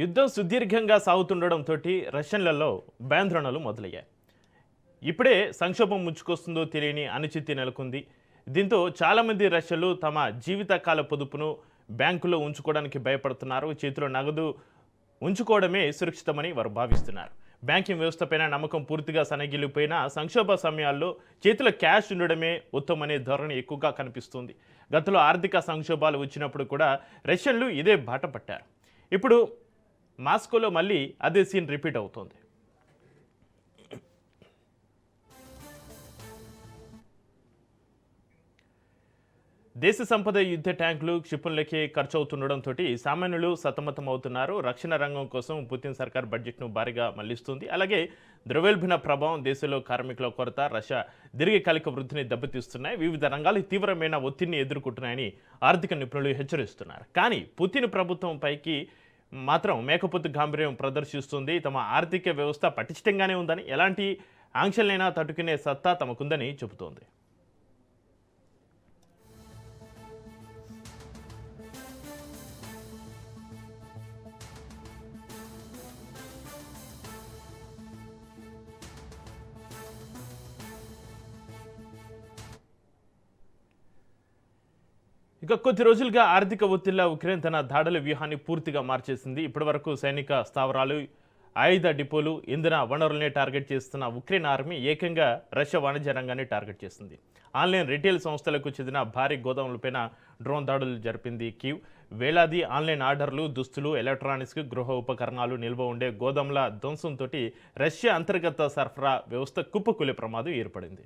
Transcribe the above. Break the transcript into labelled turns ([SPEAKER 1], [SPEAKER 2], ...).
[SPEAKER 1] యుద్ధం సుదీర్ఘంగా సాగుతుండడంతో రష్యన్లలో భయాందోళనలు మొదలయ్యాయి. ఇప్పుడే సంక్షోభం ముంచుకొస్తుందో తెలియని అనిశ్చితి నెలకొంది. దీంతో చాలామంది రష్యన్లు తమ జీవితకాల పొదుపును బ్యాంకులో ఉంచుకోవడానికి భయపడుతున్నారు. చేతిలో నగదు ఉంచుకోవడమే సురక్షితమని వారు భావిస్తున్నారు. బ్యాంకింగ్ వ్యవస్థపైన నమ్మకం పూర్తిగా సన్నగిల్లిపోయిన సంక్షోభ సమయాల్లో చేతిలో క్యాష్ ఉండడమే ఉత్తమనే ధోరణి ఎక్కువగా కనిపిస్తుంది. గతంలో ఆర్థిక సంక్షోభాలు వచ్చినప్పుడు కూడా రష్యన్లు ఇదే బాట పట్టారు. ఇప్పుడు మాస్కోలో మళ్ళీ అదే సీన్ రిపీట్ అవుతోంది. దేశ సంపద యుద్ధ ట్యాంకులు క్షిపణులకే ఖర్చు అవుతుండడంతో సామాన్యులు సతమతం అవుతున్నారు. రక్షణ రంగం కోసం పుతిన్ సర్కార్ బడ్జెట్ను భారీగా మళ్లిస్తుంది. అలాగే ద్రవ్యోల్బణ ప్రభావం, దేశంలో కార్మికుల కొరత, రష్యా దీర్ఘకాలిక వృద్ధిని దెబ్బతీస్తున్నాయి. వివిధ రంగాలు తీవ్రమైన ఒత్తిడిని ఎదుర్కొంటున్నాయని ఆర్థిక నిపుణులు హెచ్చరిస్తున్నారు. కానీ పుతిన్ ప్రభుత్వం పైకి మాత్రం మేకపోతు గాంభీర్యం ప్రదర్శిస్తుంది. తమ ఆర్థిక వ్యవస్థ పటిష్టంగానే ఉందని, ఎలాంటి ఆంక్షలైనా తట్టుకునే సత్తా తమకుందని చెబుతోంది. ఇక కొద్ది రోజులుగా ఆర్థిక ఒత్తిళ్ల ఉక్రెయిన్ తన దాడుల వ్యూహాన్ని పూర్తిగా మార్చేసింది. ఇప్పటివరకు సైనిక స్థావరాలు, ఆయుధ డిపోలు, ఇంధన వనరులనే టార్గెట్ చేస్తున్న ఉక్రెయిన్ ఆర్మీ ఏకంగా రష్యా వాణిజ్య రంగాన్ని టార్గెట్ చేసింది. ఆన్లైన్ రిటైల్ సంస్థలకు చెందిన భారీ గోదాములపైన డ్రోన్ దాడులు జరిపింది కీవ్. వేలాది ఆన్లైన్ ఆర్డర్లు, దుస్తులు, ఎలక్ట్రానిక్స్, గృహ ఉపకరణాలు నిల్వ ఉండే గోదాముల ధ్వంసంతో రష్యా అంతర్గత సరఫరా వ్యవస్థ కుప్పకూలే ప్రమాదం ఏర్పడింది.